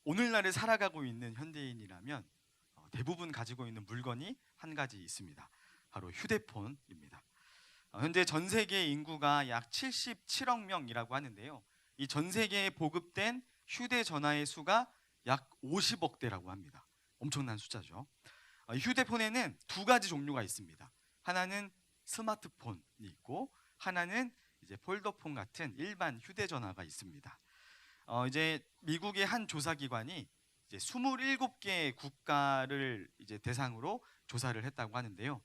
오늘날을 살아가고 있는 현대인이라면 대부분 가지고 있는 물건이 한 가지 있습니다. 바로 휴대폰입니다. 현재 전 세계 인구가 약 77억 명이라고 하는데요. 이 전 세계에 보급된 휴대전화의 수가 약 50억 대라고 합니다. 엄청난 숫자죠. 휴대폰에는 두 가지 종류가 있습니다. 하나는 스마트폰이 있고 하나는 이제 폴더폰 같은 일반 휴대전화가 있습니다. 이제 미국의 한 조사기관이 이제 27개 국가를 이제 대상으로 조사를 했다고 하는데요.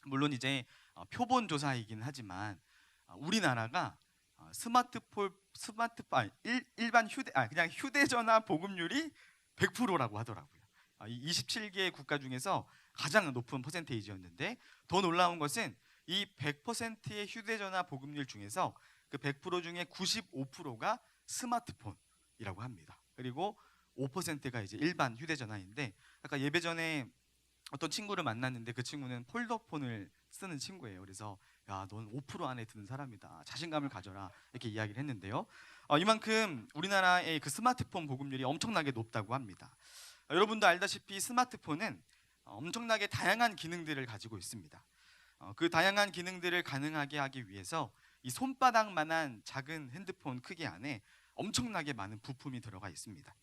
물론 이제 표본 조사이긴 하지만 우리나라가 일반 그냥 휴대전화 보급률이 100%라고 하더라고요. 이 27개 국가 중에서 가장 높은 퍼센테이지였는데 더 놀라운 것은 이 100%의 휴대전화 보급률 중에서 그 100% 중에 95%가 스마트폰이라고 합니다. 그리고 5%가 이제 일반 휴대전화인데 아까 예배 전에 어떤 친구를 만났는데 그 친구는 폴더폰을 쓰는 친구예요. 그래서 야, 넌 5% 안에 드는 사람이다. 자신감을 가져라. 이렇게 이야기를 했는데요. 이만큼 우리나라의 그 스마트폰 보급률이 엄청나게 높다고 합니다. 여러분도 알다시피 스마트폰은 엄청나게 다양한 기능들을 가지고 있습니다. 그 다양한 기능들을 가능하게 하기 위해서 이 손바닥만한 작은 핸드폰 크기 안에 엄청나게 많은 부품이 들어가 있습니다.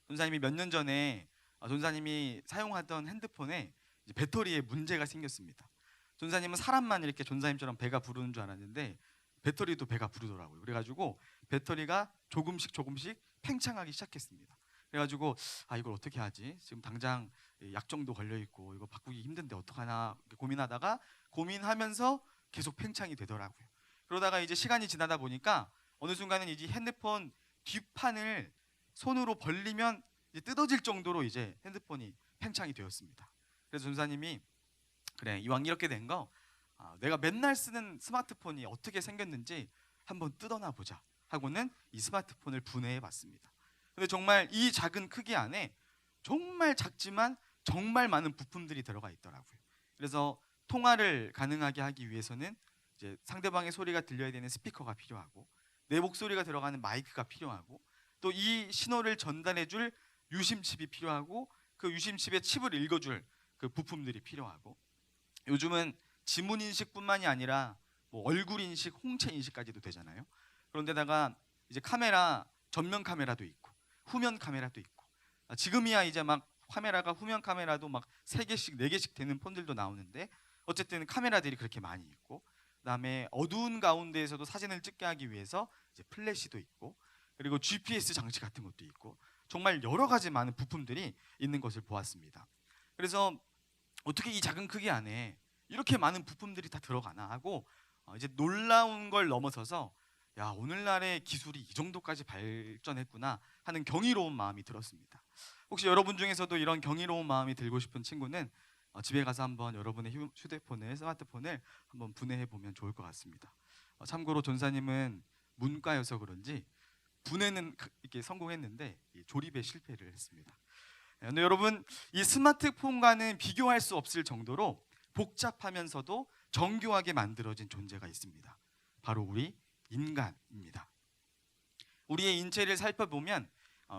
전사님이 몇 년 전에 전사님이 사용하던 핸드폰에 배터리에 문제가 생겼습니다. 전사님은 사람만 이렇게 전사님처럼 배가 부르는 줄 알았는데 배터리도 배가 부르더라고요. 그래가지고 배터리가 조금씩 팽창하기 시작했습니다. 그래가지고 이걸 어떻게 하지? 지금 당장 약정도 걸려 있고 이거 바꾸기 힘든데 어떡하나 고민하다가 고민하면서 계속 팽창이 되더라고요. 그러다가 이제 시간이 지나다 보니까 어느 순간은 이제 핸드폰 뒷판을 손으로 벌리면 이제 뜯어질 정도로 이제 핸드폰이 팽창이 되었습니다. 그래서 전사님이 그래, 이왕 이렇게 된 거 내가 맨날 쓰는 스마트폰이 어떻게 생겼는지 한번 뜯어나 보자 하고는 이 스마트폰을 분해해 봤습니다. 근데 정말 이 작은 크기 안에 정말 작지만 정말 많은 부품들이 들어가 있더라고요. 그래서 통화를 가능하게 하기 위해서는 이제 상대방의 소리가 들려야 되는 스피커가 필요하고 내 목소리가 들어가는 마이크가 필요하고 또 이 신호를 전달해줄 유심칩이 필요하고 그 유심칩의 칩을 읽어줄 그 부품들이 필요하고 요즘은 지문 인식뿐만이 아니라 뭐 얼굴 인식, 홍채 인식까지도 되잖아요. 그런데다가 이제 카메라, 전면 카메라도 있고 후면 카메라도 있고 지금이야 이제 막 카메라가 후면 카메라도 막 3개씩 4개씩 되는 폰들도 나오는데 어쨌든 카메라들이 그렇게 많이 있고 그다음에 어두운 가운데에서도 사진을 찍게 하기 위해서 이제 플래시도 있고 그리고 GPS 장치 같은 것도 있고 정말 여러 가지 많은 부품들이 있는 것을 보았습니다. 그래서 어떻게 이 작은 크기 안에 이렇게 많은 부품들이 다 들어가나 하고 이제 놀라운 걸 넘어서서 야, 오늘날의 기술이 이 정도까지 발전했구나 하는 경이로운 마음이 들었습니다. 혹시 여러분 중에서도 이런 경이로운 마음이 들고 싶은 친구는 집에 가서 한번 여러분의 휴대폰을, 스마트폰을 한번 분해해 보면 좋을 것 같습니다. 참고로 전사님은 문과여서 그런지 분해는 이렇게 성공했는데 조립에 실패를 했습니다. 근데 여러분 이 스마트폰과는 비교할 수 없을 정도로 복잡하면서도 정교하게 만들어진 존재가 있습니다. 바로 우리 인간입니다. 우리의 인체를 살펴보면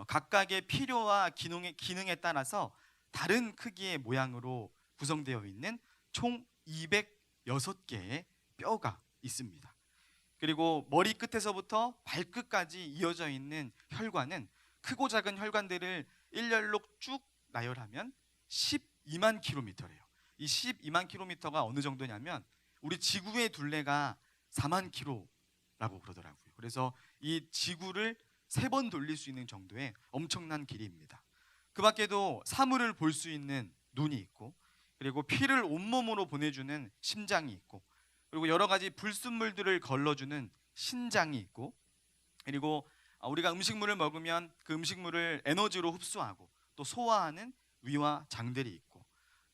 각각의 필요와 기능에 따라서 다른 크기의 모양으로 구성되어 있는 총 206개의 뼈가 있습니다. 그리고 머리 끝에서부터 발끝까지 이어져 있는 혈관은 크고 작은 혈관들을 일렬로 쭉 나열하면 12만 킬로미터래요. 이 12만 킬로미터가 어느 정도냐면 우리 지구의 둘레가 4만 킬로라고 그러더라고요. 그래서 이 지구를 3번 돌릴 수 있는 정도의 엄청난 길이입니다. 그 밖에도 사물을 볼 수 있는 눈이 있고 그리고 피를 온몸으로 보내주는 심장이 있고 그리고 여러 가지 불순물들을 걸러주는 신장이 있고 그리고 우리가 음식물을 먹으면 그 음식물을 에너지로 흡수하고 또 소화하는 위와 장들이 있고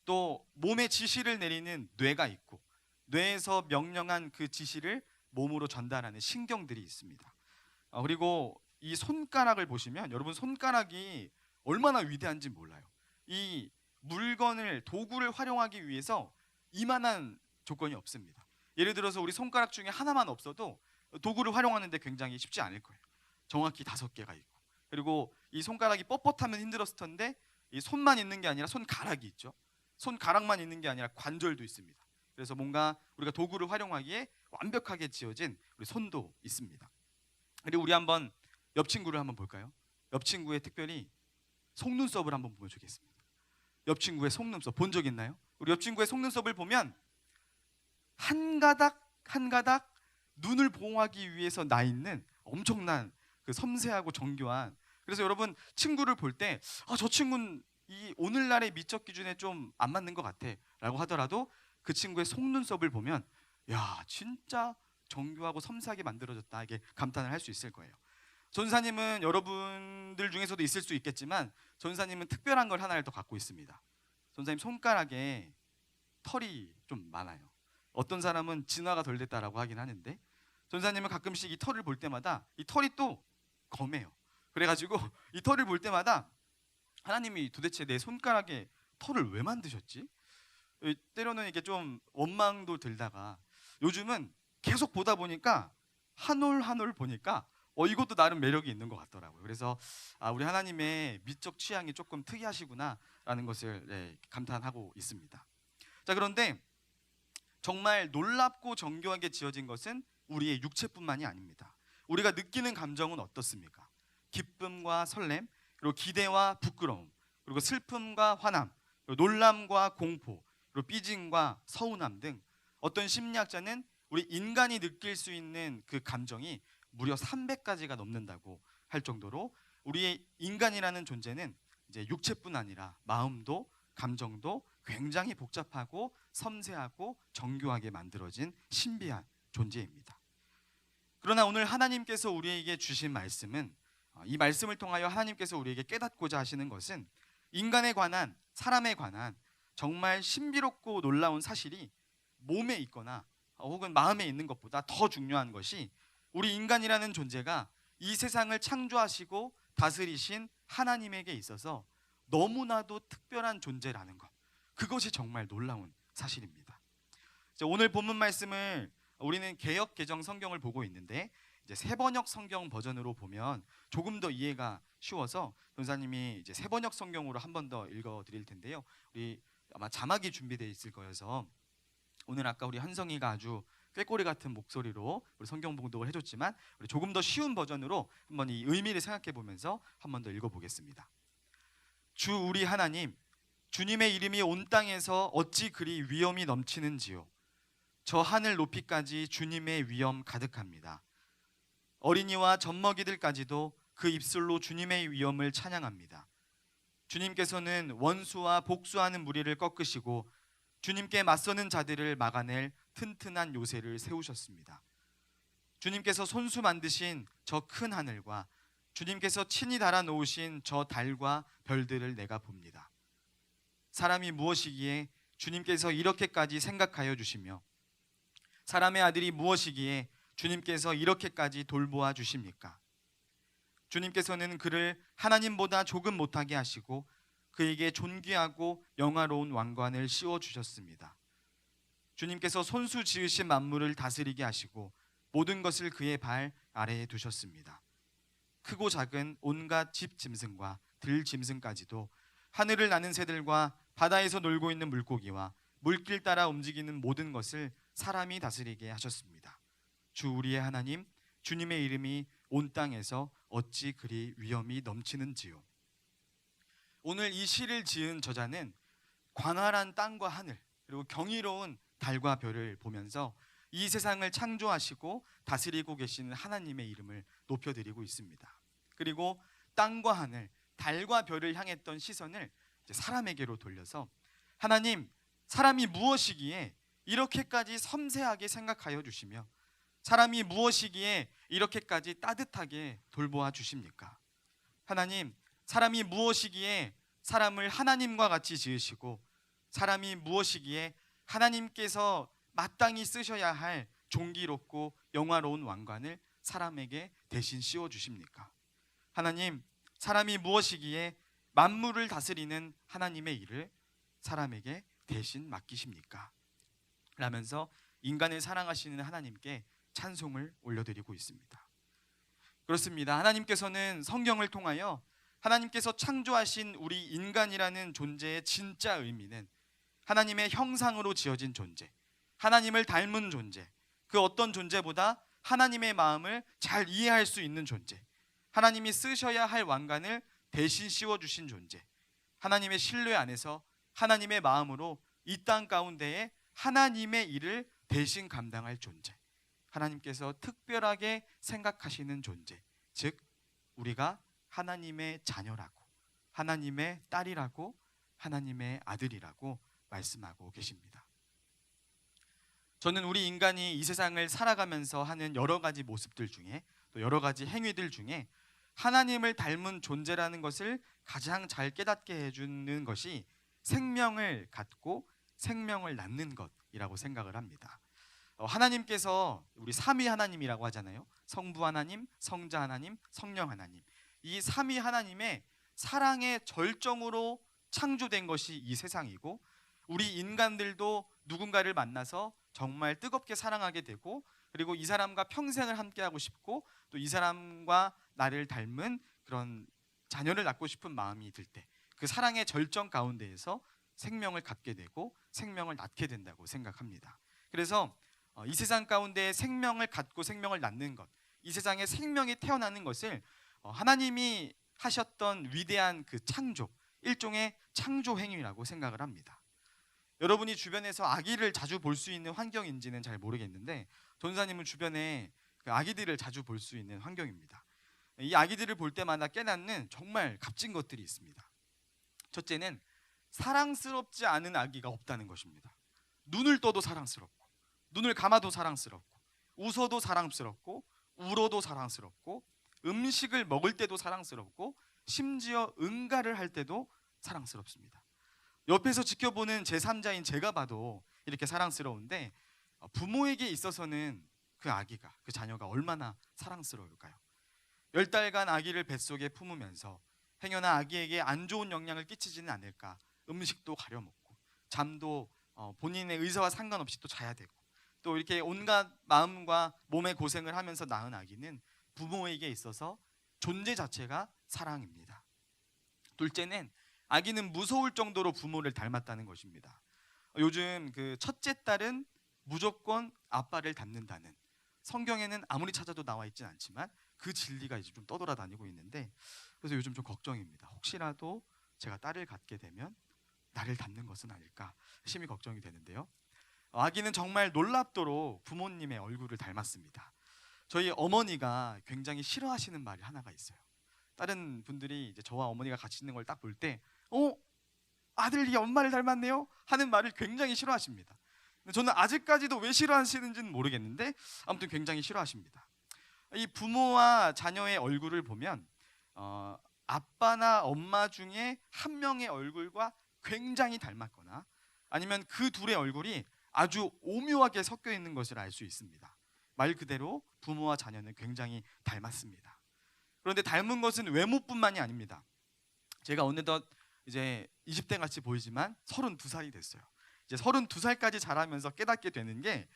또 몸에 지시를 내리는 뇌가 있고 뇌에서 명령한 그 지시를 몸으로 전달하는 신경들이 있습니다. 그리고 이 손가락을 보시면 여러분 손가락이 얼마나 위대한지 몰라요. 이 물건을 도구를 활용하기 위해서 이만한 조건이 없습니다. 예를 들어서 우리 손가락 중에 하나만 없어도 도구를 활용하는데 굉장히 쉽지 않을 거예요. 정확히 5개가 있고 그리고 이 손가락이 뻣뻣하면 힘들었을 텐데 이 손만 있는 게 아니라 손가락이 있죠. 손가락만 있는 게 아니라 관절도 있습니다. 그래서 뭔가 우리가 도구를 활용하기에 완벽하게 지어진 우리 손도 있습니다. 그리고 우리 한번 옆 친구를 한번 볼까요? 옆 친구의 특별히 속눈썹을 한번 보여주겠습니다. 옆 친구의 속눈썹 본 적 있나요? 우리 옆 친구의 속눈썹을 보면 한 가닥 한 가닥 눈을 보호하기 위해서 나 있는 엄청난 그 섬세하고 정교한, 그래서 여러분 친구를 볼 때 저 친구는 이 오늘날의 미적 기준에 좀 안 맞는 것 같아 라고 하더라도 그 친구의 속눈썹을 보면 야 진짜 정교하고 섬세하게 만들어졌다, 이게 감탄을 할 수 있을 거예요. 전사님은 여러분들 중에서도 있을 수 있겠지만 전사님은 특별한 걸 하나를 더 갖고 있습니다. 전사님 손가락에 털이 좀 많아요. 어떤 사람은 진화가 덜 됐다라고 하긴 하는데 전사님은 가끔씩 이 털을 볼 때마다 이 털이 또 검해요. 그래가지고 이 털을 볼 때마다 하나님이 도대체 내 손가락에 털을 왜 만드셨지? 때로는 이게 좀 원망도 들다가 요즘은 계속 보다 보니까 한 올 한 올 보니까 이것도 나름 매력이 있는 것 같더라고요. 그래서 우리 하나님의 미적 취향이 조금 특이하시구나라는 것을 감탄하고 있습니다. 자, 그런데 정말 놀랍고 정교하게 지어진 것은 우리의 육체뿐만이 아닙니다. 우리가 느끼는 감정은 어떻습니까? 기쁨과 설렘, 그리고 기대와 부끄러움, 그리고 슬픔과 화남, 그리고 놀람과 공포, 그리고 삐짐과 서운함 등 어떤 심리학자는 우리 인간이 느낄 수 있는 그 감정이 무려 300가지가 넘는다고 할 정도로 우리의 인간이라는 존재는 이제 육체뿐 아니라 마음도 감정도 굉장히 복잡하고 섬세하고 정교하게 만들어진 신비한 존재입니다. 그러나 오늘 하나님께서 우리에게 주신 말씀은, 이 말씀을 통하여 하나님께서 우리에게 깨닫고자 하시는 것은 인간에 관한, 사람에 관한 정말 신비롭고 놀라운 사실이 몸에 있거나 혹은 마음에 있는 것보다 더 중요한 것이 우리 인간이라는 존재가 이 세상을 창조하시고 다스리신 하나님에게 있어서 너무나도 특별한 존재라는 것, 그것이 정말 놀라운 사실입니다. 오늘 본문 말씀을 우리는 개역 개정 성경을 보고 있는데 이제 세번역 성경 버전으로 보면 조금 더 이해가 쉬워서 전사님이 이제 세번역 성경으로 한 번 더 읽어드릴 텐데요. 우리 아마 자막이 준비되어 있을 거여서 오늘 아까 우리 한성이가 아주 꾀꼬리 같은 목소리로 우리 성경 봉독을 해줬지만 우리 조금 더 쉬운 버전으로 한번 이 의미를 생각해 보면서 한 번 더 읽어보겠습니다. 주 우리 하나님, 주님의 이름이 온 땅에서 어찌 그리 위엄이 넘치는지요. 저 하늘 높이까지 주님의 위엄 가득합니다. 어린이와 젖먹이들까지도 그 입술로 주님의 위엄을 찬양합니다. 주님께서는 원수와 복수하는 무리를 꺾으시고 주님께 맞서는 자들을 막아낼 튼튼한 요새를 세우셨습니다. 주님께서 손수 만드신 저 큰 하늘과 주님께서 친히 달아 놓으신 저 달과 별들을 내가 봅니다. 사람이 무엇이기에 주님께서 이렇게까지 생각하여 주시며 사람의 아들이 무엇이기에 주님께서 이렇게까지 돌보아 주십니까? 주님께서는 그를 하나님보다 조금 못하게 하시고 그에게 존귀하고 영화로운 왕관을 씌워 주셨습니다. 주님께서 손수 지으신 만물을 다스리게 하시고 모든 것을 그의 발 아래에 두셨습니다. 크고 작은 온갖 집 짐승과 들 짐승까지도 하늘을 나는 새들과 바다에서 놀고 있는 물고기와 물길 따라 움직이는 모든 것을 사람이 다스리게 하셨습니다. 주 우리의 하나님, 주님의 이름이 온 땅에서 어찌 그리 위엄이 넘치는지요. 오늘 이 시를 지은 저자는 광활한 땅과 하늘 그리고 경이로운 달과 별을 보면서 이 세상을 창조하시고 다스리고 계시는 하나님의 이름을 높여드리고 있습니다. 그리고 땅과 하늘, 달과 별을 향했던 시선을 이제 사람에게로 돌려서 하나님, 사람이 무엇이기에 이렇게까지 섬세하게 생각하여 주시며 사람이 무엇이기에 이렇게까지 따뜻하게 돌보아 주십니까? 하나님, 사람이 무엇이기에 사람을 하나님과 같이 지으시고 사람이 무엇이기에 하나님께서 마땅히 쓰셔야 할 존귀롭고 영화로운 왕관을 사람에게 대신 씌워 주십니까? 하나님, 사람이 무엇이기에 만물을 다스리는 하나님의 일을 사람에게 대신 맡기십니까? 라면서 인간을 사랑하시는 하나님께 찬송을 올려드리고 있습니다. 그렇습니다. 하나님께서는 성경을 통하여 하나님께서 창조하신 우리 인간이라는 존재의 진짜 의미는 하나님의 형상으로 지어진 존재, 하나님을 닮은 존재, 그 어떤 존재보다 하나님의 마음을 잘 이해할 수 있는 존재, 하나님이 쓰셔야 할 왕관을 대신 씌워주신 존재, 하나님의 신뢰 안에서 하나님의 마음으로 이 땅 가운데에 하나님의 일을 대신 감당할 존재, 하나님께서 특별하게 생각하시는 존재, 즉 우리가 하나님의 자녀라고, 하나님의 딸이라고, 하나님의 아들이라고 말씀하고 계십니다. 저는 우리 인간이 이 세상을 살아가면서 하는 여러 가지 모습들 중에, 또 여러 가지 행위들 중에 하나님을 닮은 존재라는 것을 가장 잘 깨닫게 해주는 것이 생명을 갖고 생명을 낳는 것이라고 생각을 합니다. 하나님께서 우리 삼위 하나님이라고 하잖아요. 성부 하나님, 성자 하나님, 성령 하나님. 이 삼위 하나님의 사랑의 절정으로 창조된 것이 이 세상이고, 우리 인간들도 누군가를 만나서 정말 뜨겁게 사랑하게 되고, 그리고 이 사람과 평생을 함께하고 싶고, 또 이 사람과 나를 닮은 그런 자녀를 낳고 싶은 마음이 들 때, 그 사랑의 절정 가운데에서 생명을 갖게 되고 생명을 낳게 된다고 생각합니다. 그래서 이 세상 가운데 생명을 갖고 생명을 낳는 것, 이 세상에 생명이 태어나는 것을 하나님이 하셨던 위대한 그 창조, 일종의 창조 행위라고 생각을 합니다. 여러분이 주변에서 아기를 자주 볼 수 있는 환경인지는 잘 모르겠는데, 전사님은 주변에 그 아기들을 자주 볼 수 있는 환경입니다. 이 아기들을 볼 때마다 깨닫는 정말 값진 것들이 있습니다. 첫째는 사랑스럽지 않은 아기가 없다는 것입니다. 눈을 떠도 사랑스럽고, 눈을 감아도 사랑스럽고, 웃어도 사랑스럽고, 울어도 사랑스럽고, 음식을 먹을 때도 사랑스럽고, 심지어 응가를 할 때도 사랑스럽습니다. 옆에서 지켜보는 제3자인 제가 봐도 이렇게 사랑스러운데, 부모에게 있어서는 그 아기가, 그 자녀가 얼마나 사랑스러울까요? 10달간 아기를 뱃속에 품으면서 행여나 아기에게 안 좋은 영향을 끼치지는 않을까, 음식도 가려먹고, 잠도 본인의 의사와 상관없이 또 자야 되고, 또 이렇게 온갖 마음과 몸의 고생을 하면서 낳은 아기는 부모에게 있어서 존재 자체가 사랑입니다. 둘째는 아기는 무서울 정도로 부모를 닮았다는 것입니다. 요즘 그 첫째 딸은 무조건 아빠를 닮는다는, 성경에는 아무리 찾아도 나와 있진 않지만 그 진리가 이제 좀 떠돌아다니고 있는데, 그래서 요즘 좀 걱정입니다. 혹시라도 제가 딸을 갖게 되면 나를 닮는 것은 아닐까 심히 걱정이 되는데요. 아기는 정말 놀랍도록 부모님의 얼굴을 닮았습니다. 저희 어머니가 굉장히 싫어하시는 말이 하나가 있어요. 다른 분들이 이제 저와 어머니가 같이 있는 걸 딱 볼 때, 아들이 엄마를 닮았네요 하는 말을 굉장히 싫어하십니다. 저는 아직까지도 왜 싫어하시는지는 모르겠는데 아무튼 굉장히 싫어하십니다. 이 부모와 자녀의 얼굴을 보면 아빠나 엄마 중에 한 명의 얼굴과 굉장히 닮았거나, 아니면 그 둘의 얼굴이 아주 오묘하게 섞여 있는 것을 알 수 있습니다. 말 그대로 부모와 자녀는 굉장히 닮았습니다. 그런데 닮은 것은 외모뿐만이 아닙니다. 제가 어느덧 이제 20대 같이 보이지만 32살이 됐어요. 이제 32살까지 자라면서 깨닫게 되는 게,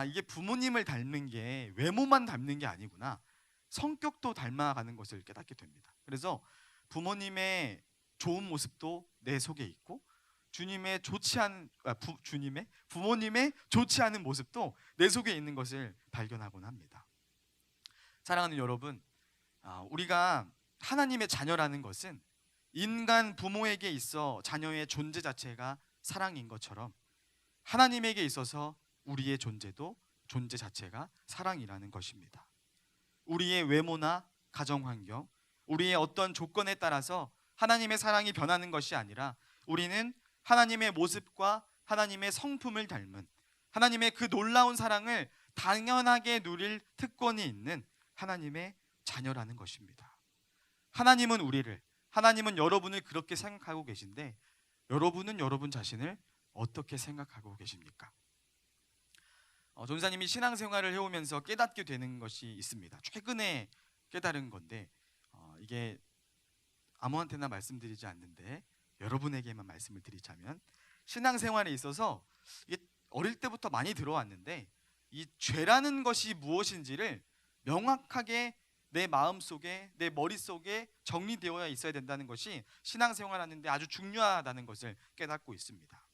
이게 부모님을 닮는 게 외모만 닮는 게 아니구나, 성격도 닮아가는 것을 깨닫게 됩니다. 그래서 부모님의 좋은 모습도 내 속에 있고, 부모님의 좋지 않은 모습도 내 속에 있는 것을 발견하곤 합니다. 사랑하는 여러분, 우리가 하나님의 자녀라는 것은 인간 부모에게 있어 자녀의 존재 자체가 사랑인 것처럼, 하나님에게 있어서 우리의 존재도 존재 자체가 사랑이라는 것입니다. 우리의 외모나 가정환경, 우리의 어떤 조건에 따라서 하나님의 사랑이 변하는 것이 아니라, 우리는 하나님의 모습과 하나님의 성품을 닮은, 하나님의 그 놀라운 사랑을 당연하게 누릴 특권이 있는 하나님의 자녀라는 것입니다. 하나님은 하나님은 여러분을 그렇게 생각하고 계신데, 여러분은 여러분 자신을 어떻게 생각하고 계십니까? 전사님이 신앙생활을 해오면서 깨닫게 되는 것이 있습니다. 최근에 깨달은 건데, 이게 아무한테나 말씀드리지 않는데 여러분에게만 말씀을 드리자면, 신앙생활에 있어서 이게 어릴 때부터 많이 들어왔는데, 이 죄라는 것이 무엇인지를 명확하게 내 마음속에, 내 머릿속에 정리되어야 있어야 된다는 것이 신앙생활하는데 아주 중요하다는 것을 깨닫고 있습니다.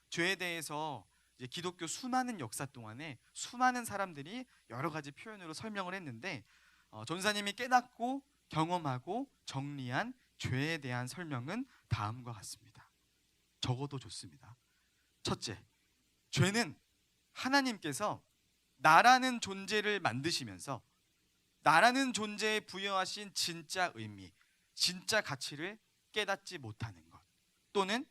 죄에 대해서 이제 기독교 수많은 역사 동안에 수많은 사람들이 여러 가지 표현으로 설명을 했는데 전사님이 깨닫고 경험하고 정리한 죄에 대한 설명은 다음과 같습니다. 적어도 좋습니다. 첫째, 죄는 하나님께서 나라는 존재를 만드시면서 나라는 존재에 부여하신 진짜 의미, 진짜 가치를 깨닫지 못하는 것, 또는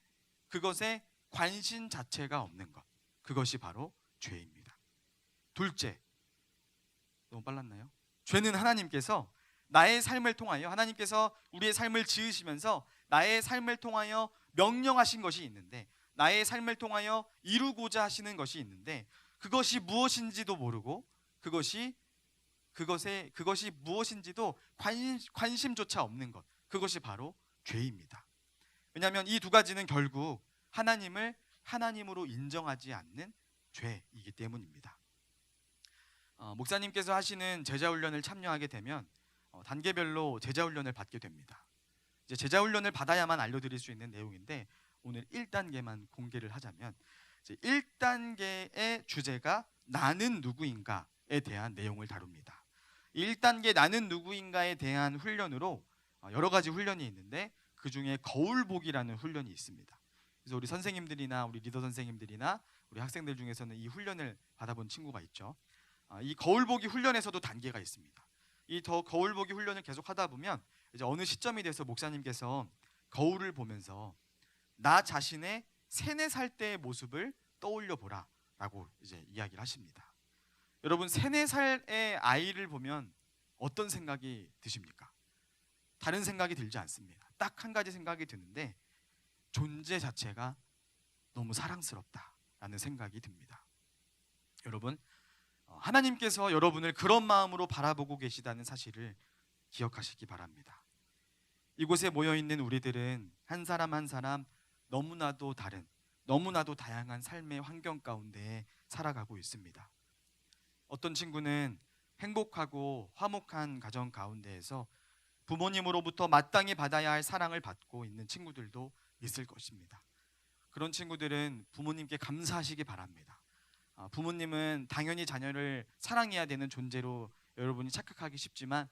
그것에 관심 자체가 없는 것, 그것이 바로 죄입니다. 둘째, 너무 빨랐나요? 죄는 하나님께서 나의 삶을 통하여, 하나님께서 우리의 삶을 지으시면서 나의 삶을 통하여 명령하신 것이 있는데, 나의 삶을 통하여 이루고자 하시는 것이 있는데, 그것이 무엇인지도 모르고 그것이 무엇인지도 관심조차 없는 것, 그것이 바로 죄입니다. 왜냐하면 이 두 가지는 결국 하나님을 하나님으로 인정하지 않는 죄이기 때문입니다. 목사님께서 하시는 제자훈련을 참여하게 되면 단계별로 제자훈련을 받게 됩니다. 이제 제자훈련을 받아야만 알려드릴 수 있는 내용인데, 오늘 1단계만 공개를 하자면, 이제 1단계의 주제가 나는 누구인가에 대한 내용을 다룹니다. 1단계 나는 누구인가에 대한 훈련으로 여러 가지 훈련이 있는데, 그 중에 거울보기라는 훈련이 있습니다. 그래서 우리 선생님들이나 우리 리더 선생님들이나 우리 학생들 중에서는 이 훈련을 받아본 친구가 있죠. 이 거울보기 훈련에서도 단계가 있습니다. 이 거울보기 훈련을 계속 하다 보면 이제 어느 시점이 돼서 목사님께서 거울을 보면서 나 자신의 3, 4살 때의 모습을 떠올려 보라 라고 이제 이야기를 하십니다. 여러분, 3, 4살의 아이를 보면 어떤 생각이 드십니까? 다른 생각이 들지 않습니다. 딱 한 가지 생각이 드는데, 존재 자체가 너무 사랑스럽다라는 생각이 듭니다. 여러분, 하나님께서 여러분을 그런 마음으로 바라보고 계시다는 사실을 기억하시기 바랍니다. 이곳에 모여있는 우리들은 한 사람 한 사람 너무나도 다른, 너무나도 다양한 삶의 환경 가운데 살아가고 있습니다. 어떤 친구는 행복하고 화목한 가정 가운데에서 부모님으로부터 마땅히 받아야 할 사랑을 받고 있는 친구들도 있을 것입니다. 그런 친구들은 부모님께 감사하시기 바랍니다. 부모님은 당연히 자녀를 사랑해야 되는 존재로 여러분이 착각하기 쉽지만,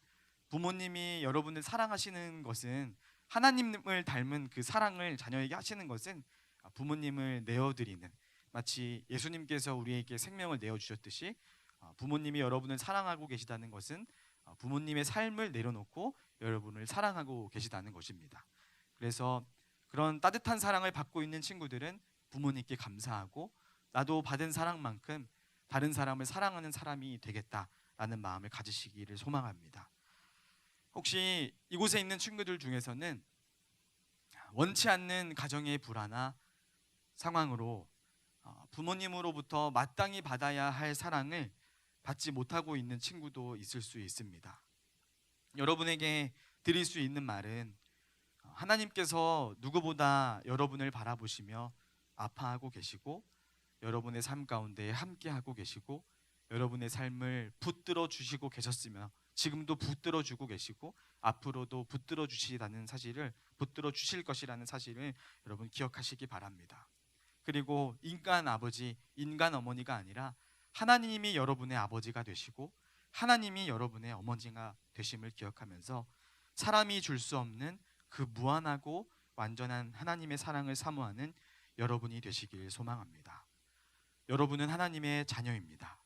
부모님이 여러분을 사랑하시는 것은, 하나님을 닮은 그 사랑을 자녀에게 하시는 것은 부모님을 내어드리는, 마치 예수님께서 우리에게 생명을 내어주셨듯이 부모님이 여러분을 사랑하고 계시다는 것은 부모님의 삶을 내려놓고 여러분을 사랑하고 계시다는 것입니다. 그래서 그런 따뜻한 사랑을 받고 있는 친구들은 부모님께 감사하고, 나도 받은 사랑만큼 다른 사람을 사랑하는 사람이 되겠다라는 마음을 가지시기를 소망합니다. 혹시 이곳에 있는 친구들 중에서는 원치 않는 가정의 불화나 상황으로 부모님으로부터 마땅히 받아야 할 사랑을 받지 못하고 있는 친구도 있을 수 있습니다. 여러분에게 드릴 수 있는 말은, 하나님께서 누구보다 여러분을 바라보시며 아파하고 계시고, 여러분의 삶 가운데 함께하고 계시고, 여러분의 삶을 붙들어 주시고 계셨으며 지금도 붙들어 주고 계시고 앞으로도 붙들어 주시라는 사실을, 붙들어 주실 것이라는 사실을 여러분 기억하시기 바랍니다. 그리고 인간 아버지, 인간 어머니가 아니라 하나님이 여러분의 아버지가 되시고 하나님이 여러분의 어머니가 되심을 기억하면서 사람이 줄 수 없는 그 무한하고 완전한 하나님의 사랑을 사모하는 여러분이 되시길 소망합니다. 여러분은 하나님의 자녀입니다.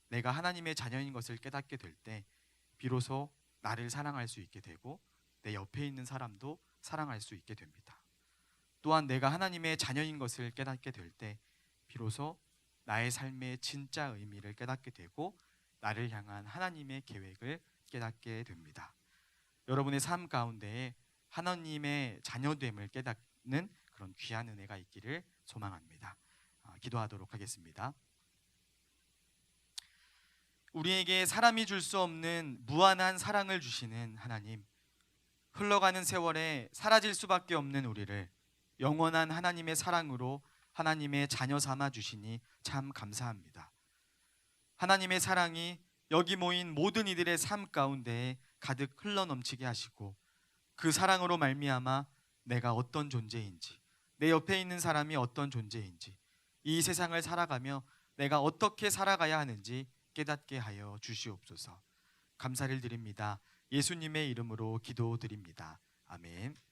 내가 하나님의 자녀인 것을 깨닫게 될 때 비로소 나를 사랑할 수 있게 되고 내 옆에 있는 사람도 사랑할 수 있게 됩니다. 또한 내가 하나님의 자녀인 것을 깨닫게 될 때 비로소 나의 삶의 진짜 의미를 깨닫게 되고 나를 향한 하나님의 계획을 깨닫게 됩니다. 여러분의 삶 가운데에 하나님의 자녀됨을 깨닫는 그런 귀한 은혜가 있기를 소망합니다. 기도하도록 하겠습니다. 우리에게 사람이 줄 수 없는 무한한 사랑을 주시는 하나님, 흘러가는 세월에 사라질 수밖에 없는 우리를 영원한 하나님의 사랑으로 하나님의 자녀 삼아 주시니 참 감사합니다. 하나님의 사랑이 여기 모인 모든 이들의 삶 가운데에 가득 흘러넘치게 하시고 그 사랑으로 말미암아 내가 어떤 존재인지, 내 옆에 있는 사람이 어떤 존재인지, 이 세상을 살아가며 내가 어떻게 살아가야 하는지 깨닫게 하여 주시옵소서. 감사를 드립니다. 예수님의 이름으로 기도드립니다. 아멘.